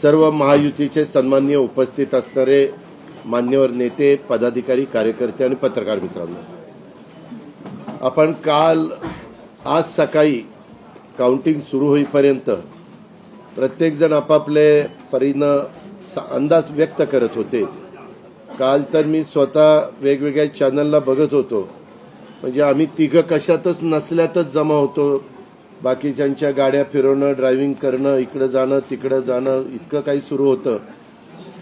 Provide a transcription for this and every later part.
सर्व महायुतीचे सन्माननीय उपस्थित असणारे मान्यवर नेते, पदाधिकारी, कार्यकर्ते आणि पत्रकार मित्रांनो, आपण आज सकाळी काउंटिंग सुरू होईपर्यंत प्रत्येक जण आपापले परीनं अंदाज व्यक्त करत होते. काल तर मी स्वतः वेगवेगळ्या चॅनलला बघत होतो, म्हणजे आम्ही तिघं कशातच नसल्यातच जमा होतो. बाकीच्यांच्या गाड्या फिरवणं, ड्रायव्हिंग करणं, इकडं जाणं तिकडं जाणं, इतकं काही सुरू होतं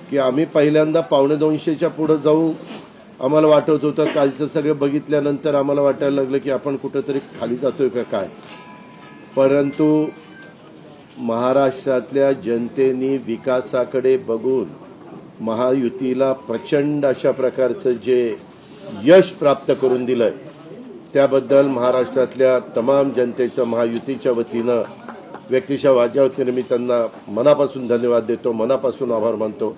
की आम्ही पहिल्यांदा 1:45च्या पुढे जाऊ आम्हाला वाटत होतं. कालचं सगळं बघितल्यानंतर आम्हाला वाटायला लागलं की आपण कुठंतरी खाली जातोय का काय. परंतु महाराष्ट्रातल्या जनतेने विकासाकडे बघून महायुतीला प्रचंड अशा प्रकारचं जे यश प्राप्त करून दिलंय, त्याबद्दल महाराष्ट्रातल्या तमाम जनतेचं महायुतीच्या वतीनं, व्यक्तिशः माझ्या वतीनं मी त्यांना मनापासून धन्यवाद देतो, मनापासून आभार मानतो.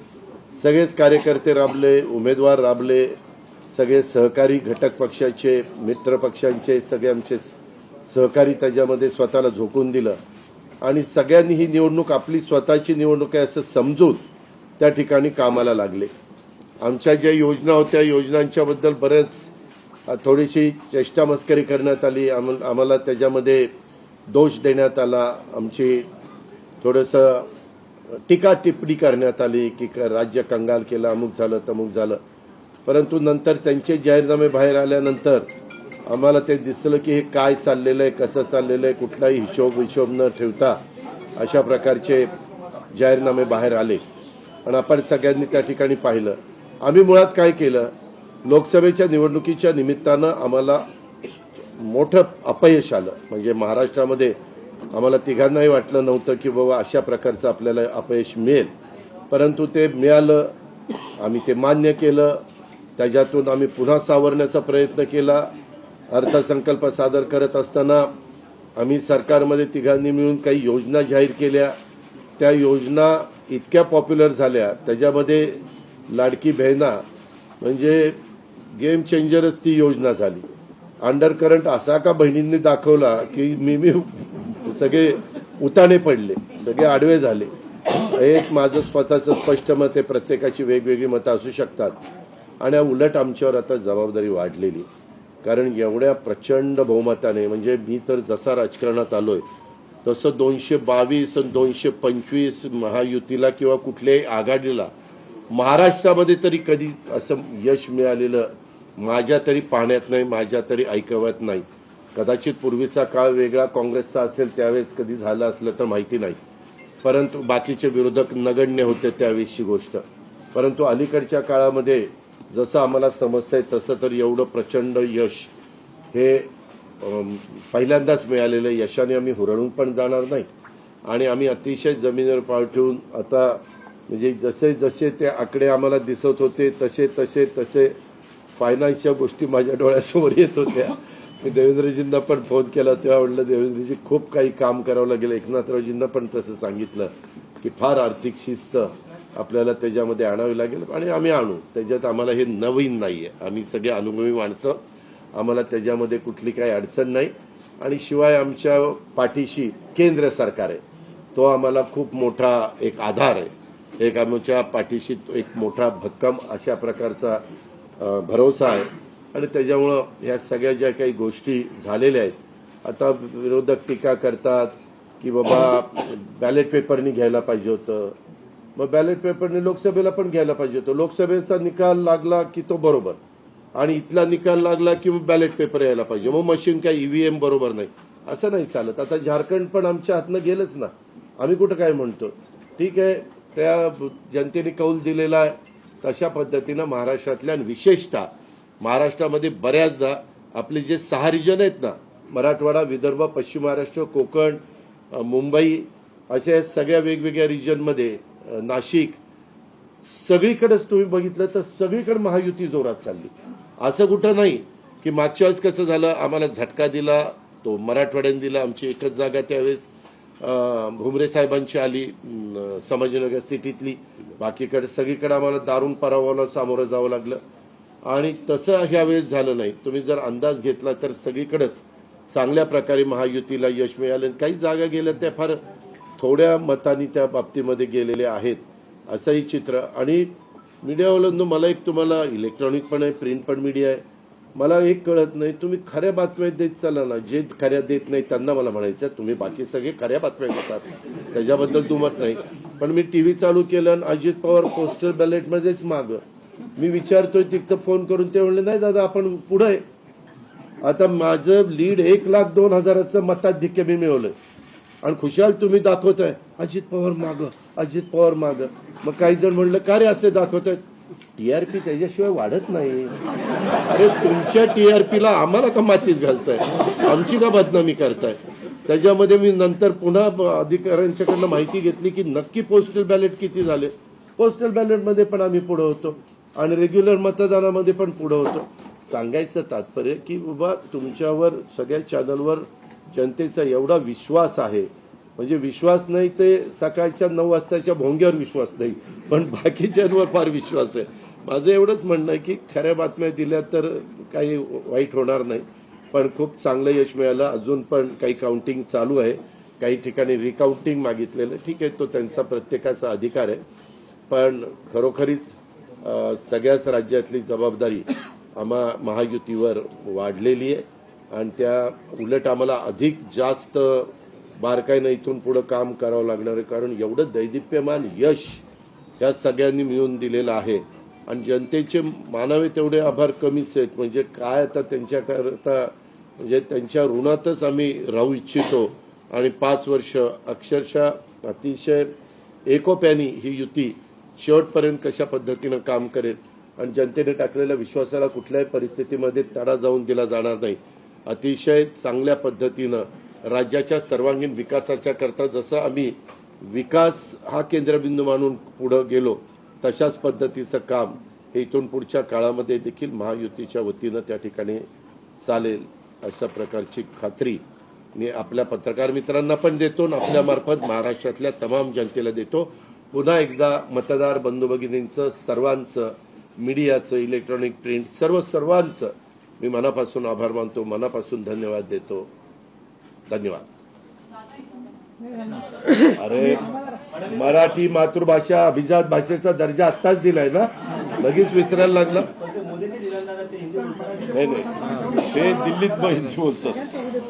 सगळेच कार्यकर्ते राबले, उमेदवार राबले, सगळे सहकारी घटक पक्षाचे, मित्र पक्षांचे सगळे आमचे सहकारी त्याच्यामध्ये स्वतःला झोकून दिलं आणि सगळ्यांनी ही निवडणूक आपली स्वतःची निवडणूक आहे असं समजून त्या ठिकाणी कामाला लागले. आमच्या ज्या योजना होत्या, योजनांच्याबद्दल बरेच थोडीशी चेष्टा मस्करी करण्यात आली, आम्हाला त्याच्यामध्ये दोष देण्यात आला, आमची थोडंसं टीका टिप्पणी करण्यात आली की राज्य कंगाल केलं, अमुक झालं तमुक झालं. परंतु नंतर त्यांचे जाहीरनामे बाहेर आल्यानंतर आम्हाला ते दिसलं की हे काय चाललेलं आहे, कसं चाललेलं आहे, कुठलाही हिशोब न ठेवता अशा प्रकारचे जाहीरनामे बाहेर आले आणि आपण सगळ्यांनी त्या ठिकाणी पाहिलं. आम्ही मुळात काय केलं, लोकसभेच्या निवडणुकीच्या निमित्तानं आम्हाला मोठं अपयश आलं. म्हणजे महाराष्ट्रामध्ये आम्हाला तिघांनाही वाटलं नव्हतं की बाबा अशा प्रकारचं आपल्याला अपयश मिळेल, परंतु ते मिळालं. आम्ही ते मान्य केलं, त्याच्यातून आम्ही पुन्हा सावरण्याचा प्रयत्न केला. अर्थसंकल्प सादर करत असताना आम्ही सरकारमध्ये तिघांनी मिळून काही योजना जाहीर केल्या. त्या योजना इतक्या पॉप्युलर झाल्या, त्याच्यामध्ये लाडकी बहिणा म्हणजे गेम चेंजरच ती योजना झाली. अंडर करंट असा का बहिणींनी दाखवला की मी सगळे उताने पडले, सगळे आडवे झाले. एक माझं स्वतःचं स्पष्ट मत आहे, प्रत्येकाची वेगवेगळी मतं असू शकतात आणि उलट आमच्यावर आता जबाबदारी वाढलेली, कारण एवढ्या प्रचंड बहुमताने, म्हणजे मी तर जसा राजकारणात आलोय तसं 222 आणि 225 महायुतीला किंवा कुठल्याही आघाडीला महाराष्ट्रामध्ये तरी कधी असं यश मिळालेलं माझ्या तरी पाहण्यात नाही, माझ्या तरी ऐकवत नाही. कदाचित पूर्वीचा काळ वेगळा काँग्रेसचा असेल, त्यावेळेस कधी झालं असलं तर माहिती नाही, परंतु बाकीचे विरोधक नगण्य होते त्यावेळेसची गोष्ट. परंतु अलीकडच्या काळामध्ये जसं आम्हाला समजतंय तसं तर एवढं प्रचंड यश हे पहिल्यांदाच मिळालेलं यशाने आम्ही हुरळून पण जाणार नाही आणि आम्ही अतिशय जमिनीवर पाय ठेवून आता, म्हणजे जसे जसे ते आकडे आम्हाला दिसत होते तसे तसे तसे फायनान्सच्या गोष्टी माझ्या डोळ्यासमोर येत होत्या. मी देवेंद्रजींना पण फोन केला, तेव्हा म्हटलं देवेंद्रजी खूप काही काम करावं लागेल. एकनाथरावजींना पण तसं सांगितलं की फार आर्थिक शिस्त आपल्याला त्याच्यामध्ये आणावी लागेल आणि आम्ही आणू. त्याच्यात आम्हाला हे नवीन नाहीये, आम्ही सगळे अनुभवी माणसं, आम्हाला त्याच्यामध्ये कुठली काही अडचण नाही. आणि शिवाय आमच्या पाठीशी केंद्र सरकार आहे, तो आम्हाला खूप मोठा एक आधार आहे. एक आमच्या पाठीशी एक मोठा भक्कम अशा प्रकारचा भरोसा आहे आणि त्याच्यामुळं ह्या सगळ्या ज्या काही गोष्टी झालेल्या आहेत, आता विरोधक टीका करतात की बाबा बॅलेट पेपरनी घ्यायला पाहिजे होतं, मग बॅलेट पेपरने लोकसभेला पण घ्यायला पाहिजे होतं. लोकसभेचा निकाल लागला की तो बरोबर आणि इथला निकाल लागला की बॅलेट पेपर यायला पाहिजे, मग मशीन काय ईव्हीएम बरोबर नाही, असं नाही चालत. आता झारखंड पण आमच्या हातनं गेलंच ना, आम्ही कुठं काय म्हणतो. ठीक आहे, त्या जनतेने कौल दिलेला आहे तशा पद्धतीनं महाराष्ट्रातल्या, विशेषतः महाराष्ट्रामध्ये बऱ्याचदा आपले जे 6 रिजन आहेत ना, मराठवाडा, विदर्भ, पश्चिम महाराष्ट्र, कोकण, मुंबई, अशा सगळ्या वेगवेगळ्या रिजनमध्ये, नाशिक, सगळीकडेच तुम्ही बघितलं तर सगळीकडे महायुती जोरात चालली. असं कुठं नाही की मागच्या वेळेस कसं झालं, आम्हाला झटका दिला तो मराठवाड्याने दिला, आमची एकच जागा त्यावेळेस भुमरे साहेबांची आली संभाजीनगर सिटीतली, बाकीकडे सगळीकडे आम्हाला दारुण पराभवाला सामोरं जावं लागलं. आणि तसं ह्यावेळेस झालं नाही. तुम्ही जर अंदाज घेतला तर सगळीकडेच चांगल्या प्रकारे महायुतीला यश मिळालं. काही जागा गेल्या त्या फार थोड्या मतांनी त्या बाबतीमध्ये गेलेले आहेत असंही चित्र. आणि मीडियावाल्यांनो, मला एक तुम्हाला इलेक्ट्रॉनिक पण आहे, प्रिंट पण मीडिया आहे, मला एक कळत नाही, तुम्ही खऱ्या बातम्या देत चाला ना. जे खऱ्या देत नाही त्यांना मला म्हणायचं तुम्ही बाकी सगळे खऱ्या बातम्या देतात, त्याच्याबद्दल दुमत नाही. पण मी टीव्ही चालू केलं आणि अजित पवार पोस्टल बॅलेटमध्येच मागं. मी विचारतोय तिथं फोन करून, ते म्हणले नाही दादा आपण पुढे आहे. आता माझं लीड 1,02,000 मताधिक्य मी मिळवलंय आणि खुशाल तुम्ही दाखवताय अजित पवार मागं, अजित पवार मागं. मग काही जण म्हणलं का रे असे दाखवतायत, टीआरपी त्याच्याशिवाय वाढत नाही. अरे तुमच्या टीआरपीला आम्हाला का मातीत घालताय, आमची का बदनामी करताय. त्याच्यामध्ये मी नंतर पुन्हा अधिकाऱ्यांच्याकडनं माहिती घेतली की नक्की पोस्टल बॅलेट किती झाले. पोस्टल बॅलेटमध्ये पण आम्ही पुढे होतो आणि रेग्युलर मतदानामध्ये पण पुढे होतो. सांगायचं तात्पर्य की बाबा तुमच्यावर सगळ्या चॅनलवर जनतेचा एवढा विश्वास आहे, म्हणजे विश्वास नाही ते सकाळच्या 9 वाजताच्या भोंग्यावर विश्वास नाही, पण बाकीच्यांवर फार विश्वास आहे. माझं एवढंच म्हणणं आहे की खऱ्या बातम्या दिल्या तर काही वाईट होणार नाही. पण खूप चांगलं यश मिळालं. अजून पण काही काउंटिंग चालू आहे, काही ठिकाणी रिकाउंटिंग मागितलेलं, ठीक आहे, तो त्यांचा प्रत्येकाचा अधिकार आहे. पण खरोखरीच सगळ्याच राज्यातली जबाबदारी आम्हा महायुतीवर वाढलेली आहे आणि त्या उलट आम्हाला अधिक जास्त बारकाईनं इथून पुढे काम करावं लागणार आहे. कारण एवढं दैदिप्यमान यश या सगळ्यांनी मिळवून दिलेलं आहे आणि जनतेचे मानावे तेवढे आभार कमीच आहेत. म्हणजे काय आता त्यांच्याकरता, म्हणजे त्यांच्या ऋणातच आम्ही राहू इच्छितो. आणि 5 वर्ष अक्षरशः अतिशय एकोप्याने ही युती शेवटपर्यंत कशा पद्धतीनं काम करेल आणि जनतेने टाकलेल्या विश्वासाला कुठल्याही परिस्थितीमध्ये तडा जाऊन दिला जाणार नाही. अतिशय चांगल्या पद्धतीनं राज्याच्या सर्वांगीण विकासाच्या करता जसं आम्ही विकास हा केंद्रबिंदू मानून पुढे गेलो, तशाच पद्धतीचं काम हे इथून पुढच्या काळामध्ये देखील महायुतीच्या वतीनं त्या ठिकाणी चालेल अशा प्रकारची खात्री मी आपल्या पत्रकार मित्रांना पण देतो आणि आपल्यामार्फत महाराष्ट्रातल्या तमाम जनतेला देतो. पुन्हा एकदा मतदार बंधू भगिनींचं, सर्वांचं, मीडियाचं, इलेक्ट्रॉनिक प्रिंट सर्वांचं मी मनापासून आभार मानतो, मनापासून धन्यवाद देतो. धन्यवाद. अरे मराठी मातृभाषा अभिजात भाषेचा दर्जा आत्ताच दिलाय ना, लगेच विसरायला लागला. नाही, ते दिल्लीत बोलतात.